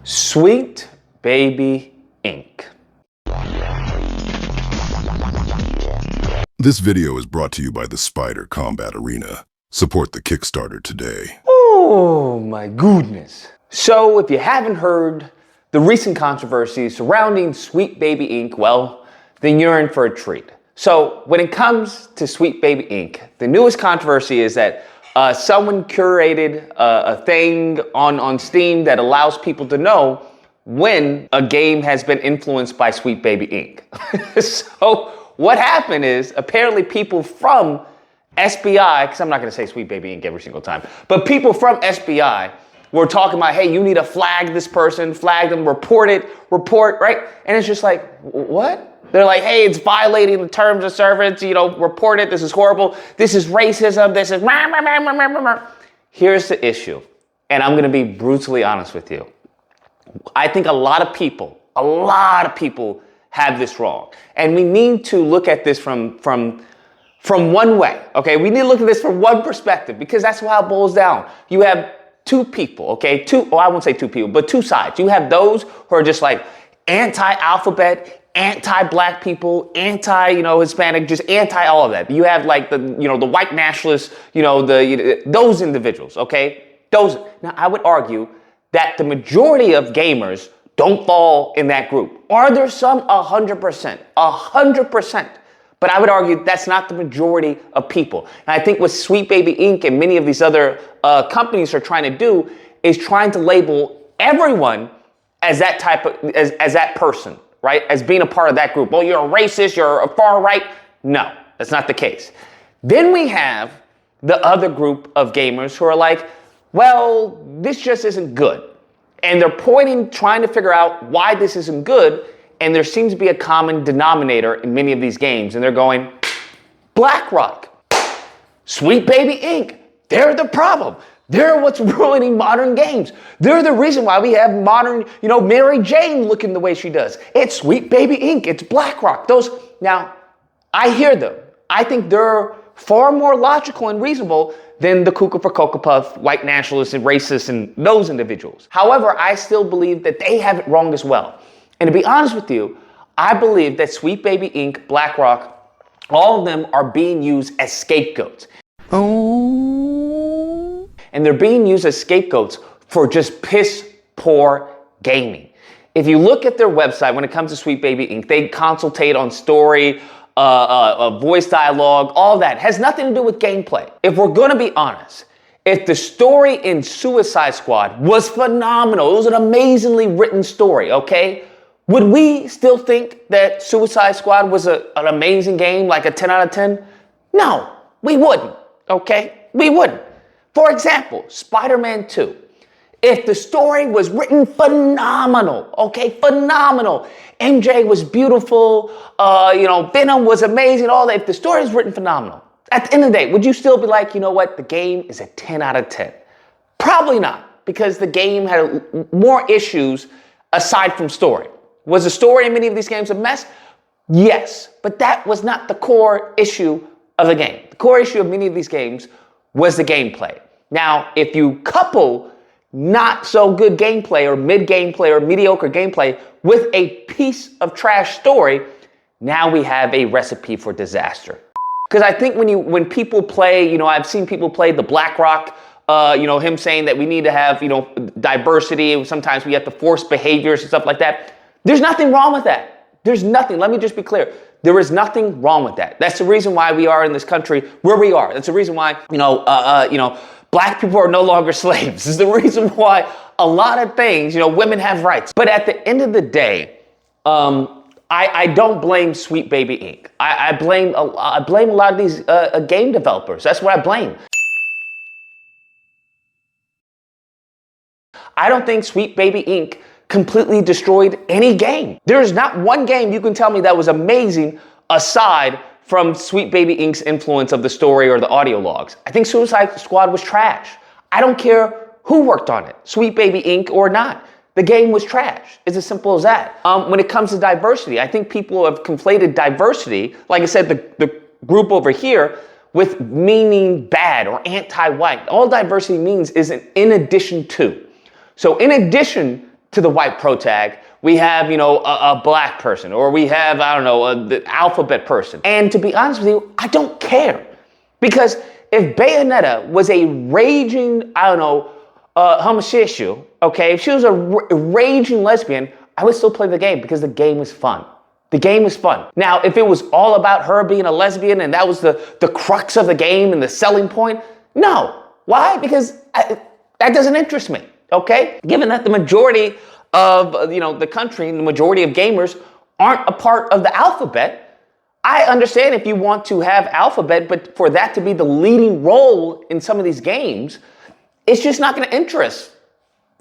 Sweet Baby Inc. This video is brought to you by the Spider Combat Arena. Support the Kickstarter today. Oh my goodness. So if you haven't heard the recent controversy surrounding Sweet Baby Inc., well, then you're in for a treat. So when it comes to Sweet Baby Inc., the newest controversy is that someone curated a thing on Steam that allows people to know when a game has been influenced by Sweet Baby Inc. So what happened is apparently people from SBI, because I'm not going to say Sweet Baby Inc. every single time, but people from SBI were talking about, hey, you need to flag this person, flag them, report, right? And it's just like, what? They're like, hey, it's violating the terms of service, report it, this is horrible, this is racism, this is... Here's the issue, and I'm going to be brutally honest with you. I think a lot of people have this wrong. And we need to look at this from one way, okay? We need to look at this from one perspective, because that's how it boils down. You have two people, okay? I won't say two people, but two sides. You have those who are just like anti-alphabet, anti-black people, anti-Hispanic, just anti all of that. You have like the white nationalists, those individuals, okay? Now, I would argue that the majority of gamers don't fall in that group. Are there some? 100%. But I would argue that's not the majority of people. And I think what Sweet Baby Inc. and many of these other companies are trying to do is trying to label everyone as that type of, as that person, right? As being a part of that group. Well, you're a racist, you're a far right. No, that's not the case. Then we have the other group of gamers who are like, well, this just isn't good. And they're trying to figure out why this isn't good. And there seems to be a common denominator in many of these games. And they're going, BlackRock, Sweet Baby Inc., they're the problem. They're what's ruining modern games. They're the reason why we have modern, Mary Jane looking the way she does. It's Sweet Baby Inc., it's BlackRock. Now, I hear them. I think they're far more logical and reasonable than the Cuckoo for Cocoa Puff, white nationalists and racists and those individuals. However, I still believe that they have it wrong as well. And to be honest with you, I believe that Sweet Baby Inc., BlackRock, all of them are being used as scapegoats. Oh. And they're being used as scapegoats for just piss poor gaming. If you look at their website, when it comes to Sweet Baby Inc., they consultate on story, voice dialogue, all that. It has nothing to do with gameplay. If we're gonna be honest, if the story in Suicide Squad was phenomenal, it was an amazingly written story, okay? Would we still think that Suicide Squad was an amazing game, like a 10 out of 10? No, we wouldn't, okay? We wouldn't. For example, Spider-Man 2. If the story was written phenomenal, okay, phenomenal. MJ was beautiful, Venom was amazing, all that. If the story is written phenomenal, at the end of the day, would you still be like, you know what, the game is a 10 out of 10? Probably not, because the game had more issues aside from story. Was the story in many of these games a mess? Yes, but that was not the core issue of the game. The core issue of many of these games was the gameplay. Now, if you couple not so good gameplay or mid gameplay or mediocre gameplay with a piece of trash story, now we have a recipe for disaster. Because I think when people play, I've seen people play the BlackRock, him saying that we need to have, diversity. Sometimes we have to force behaviors and stuff like that. There's nothing wrong with that. There's nothing. Let me just be clear. There is nothing wrong with that. That's the reason why we are in this country where we are. That's the reason why, black people are no longer slaves. This is the reason why a lot of things, women have rights. But at the end of the day, I don't blame Sweet Baby Inc. I blame a lot of these game developers. That's what I blame. I don't think Sweet Baby Inc. completely destroyed any game. There's not one game you can tell me that was amazing aside from Sweet Baby Inc.'s influence of the story or the audio logs. I think Suicide Squad was trash. I don't care who worked on it, Sweet Baby Inc. or not. The game was trash. It's as simple as that. When it comes to diversity, I think people have conflated diversity, like I said, the group over here, with meaning bad or anti-white. All diversity means is an in addition to. So in addition to the white protag. We have, a black person, or we have, the alphabet person. And to be honest with you, I don't care. Because if Bayonetta was a raging, homosexual, okay, if she was a raging lesbian, I would still play the game because the game was fun. The game was fun. Now, if it was all about her being a lesbian and that was the crux of the game and the selling point, no. Why? Because that doesn't interest me, okay? Given that the majority of, the country and the majority of gamers aren't a part of the alphabet, I understand if you want to have alphabet, but for that to be the leading role in some of these games, it's just not going to interest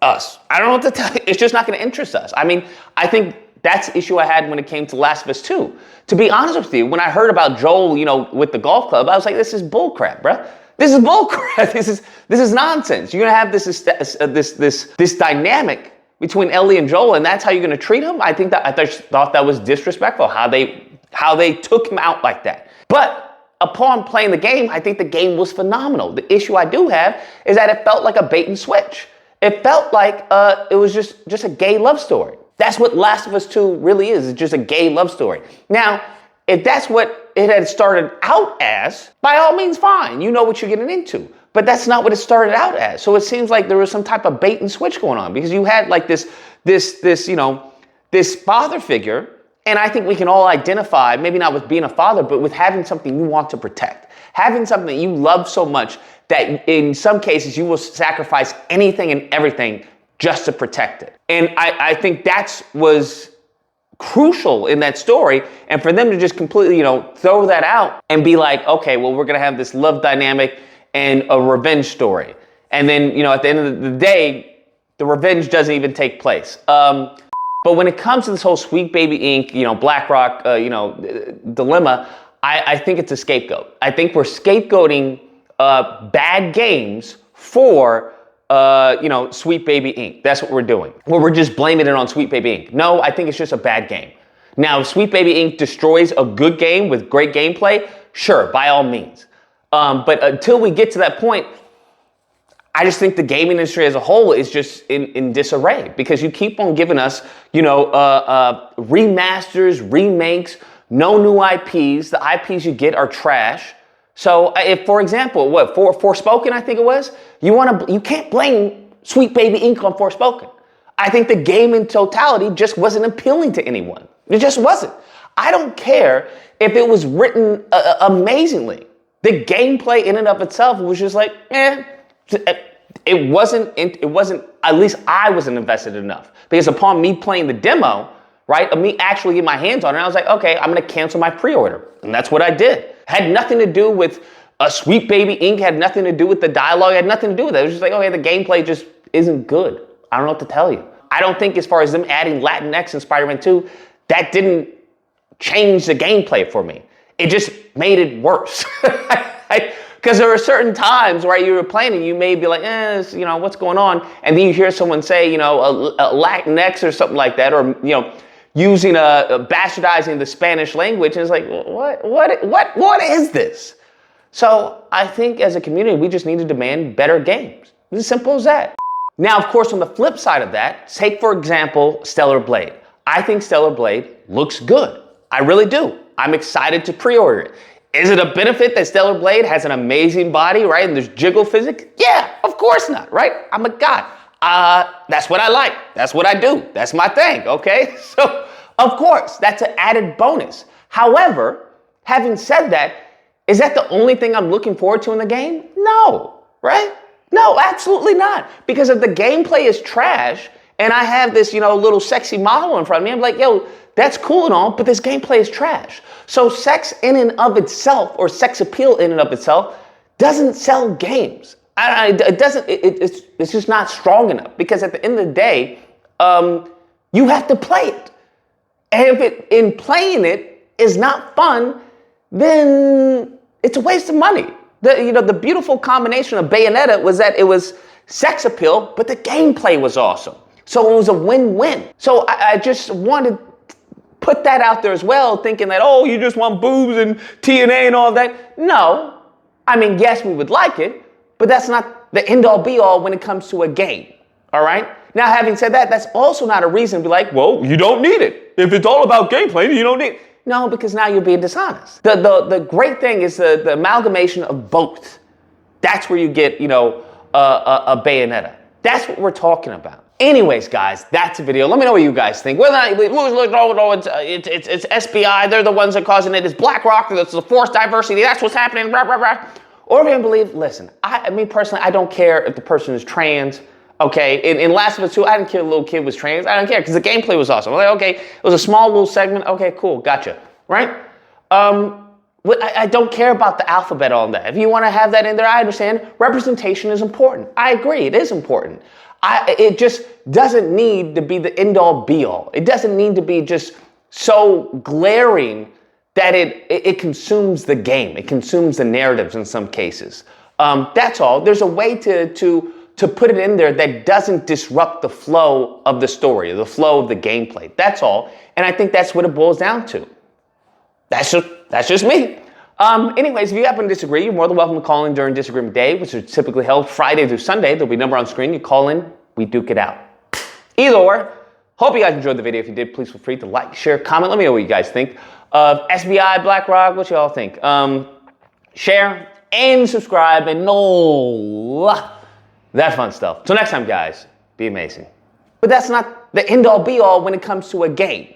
us. I don't know what to tell you. It's just not going to interest us. I mean, I think that's the issue I had when it came to Last of Us 2. To be honest with you, when I heard about Joel, with the golf club, I was like, this is bullcrap, bruh. This is bullcrap. This is nonsense. You're gonna have this dynamic between Ellie and Joel, and that's how you're gonna treat him. I thought that was disrespectful how they took him out like that. But upon playing the game, I think the game was phenomenal. The issue I do have is that it felt like a bait and switch. It felt like it was just a gay love story. That's what Last of Us 2 really is. It's just a gay love story. Now, if that's what it had started out as, by all means, fine. You know what you're getting into. But that's not what it started out as. So it seems like there was some type of bait and switch going on because you had like this father figure. And I think we can all identify, maybe not with being a father, but with having something you want to protect. Having something that you love so much that in some cases you will sacrifice anything and everything just to protect it. And I think was crucial in that story. And for them to just completely, throw that out and be like, okay, well, we're going to have this love dynamic and a revenge story. And then, at the end of the day, the revenge doesn't even take place. But when it comes to this whole Sweet Baby Inc., BlackRock, dilemma, I think it's a scapegoat. I think we're scapegoating bad games for Sweet Baby Inc. That's what we're doing. Well, we're just blaming it on Sweet Baby Inc. No, I think it's just a bad game. Now, if Sweet Baby Inc. destroys a good game with great gameplay, sure, by all means. But until we get to that point, I just think the gaming industry as a whole is just in disarray because you keep on giving us, remasters, remakes, no new IPs. The IPs you get are trash. So if, for example, Forspoken, I think it was, you can't blame Sweet Baby Inc. on Forspoken. I think the game in totality just wasn't appealing to anyone. It just wasn't. I don't care if it was written amazingly. The gameplay in and of itself was just like, it wasn't, at least I wasn't invested enough. Because upon me playing the demo, right, of me actually getting my hands on it, I was like, okay, I'm going to cancel my pre-order. And that's what I did. Had nothing to do with Sweet Baby Inc., had nothing to do with the dialogue, had nothing to do with it. It was just like, okay, the gameplay just isn't good. I don't know what to tell you. I don't think as far as them adding Latinx in Spider-Man 2, that didn't change the gameplay for me. It just made it worse. Because there are certain times where you were playing and you may be like, what's going on? And then you hear someone say, a Latinx or something like that, or, using bastardizing the Spanish language. And it's like, what is this? So I think as a community, we just need to demand better games. It's as simple as that. Now, of course, on the flip side of that, take, for example, Stellar Blade. I think Stellar Blade looks good. I really do. I'm excited to pre-order it. Is it a benefit that Stellar Blade has an amazing body, right? And there's jiggle physics? Yeah, of course not, right? I'm a god. That's what I like. That's what I do. That's my thing, okay? So, of course, that's an added bonus. However, having said that, is that the only thing I'm looking forward to in the game? No, right? No, absolutely not. Because if the gameplay is trash and I have this, little sexy model in front of me, I'm like, yo, that's cool and all, but this gameplay is trash. So sex in and of itself, or sex appeal in and of itself, doesn't sell games. It's just not strong enough. Because at the end of the day, you have to play it. And if in playing it is not fun, then it's a waste of money. The beautiful combination of Bayonetta was that it was sex appeal, but the gameplay was awesome. So it was a win-win. So I just wanted to put that out there as well, thinking that, you just want boobs and TNA and all that. No. I mean, yes, we would like it, but that's not the end-all be-all when it comes to a game. All right? Now, having said that, that's also not a reason to be like, well, you don't need it. If it's all about gameplay, you don't need it. No, because now you're being dishonest. The great thing is the amalgamation of both. That's where you get, a Bayonetta. That's what we're talking about. Anyways, guys, that's a video. Let me know what you guys think. Whether it's SBI, they're the ones that are causing it. It's BlackRock, that's the forced diversity, that's what's happening, blah, blah, blah. Or if you believe, listen, I mean, personally, I don't care if the person is trans, okay? In Last of Us 2, I didn't care if the little kid was trans. I don't care, because the gameplay was awesome. I'm like, okay, it was a small little segment. Okay, cool, gotcha, right? I don't care about the alphabet on that. If you want to have that in there, I understand. Representation is important. I agree, it is important. It just doesn't need to be the end-all, be-all. It doesn't need to be just so glaring that it consumes the game. It consumes the narratives in some cases. That's all. There's a way to put it in there that doesn't disrupt the flow of the story, the flow of the gameplay. That's all. And I think that's what it boils down to. That's just me. Anyways, if you happen to disagree, you're more than welcome to call in during Disagreement Day, which is typically held Friday through Sunday. There'll be a number on screen. You call in, we duke it out. Either or, hope you guys enjoyed the video. If you did, please feel free to like, share, comment. Let me know what you guys think of SBI, BlackRock. What y'all think? Share and subscribe and all that fun stuff. Till next time, guys, be amazing. But that's not the end-all, be-all when it comes to a game.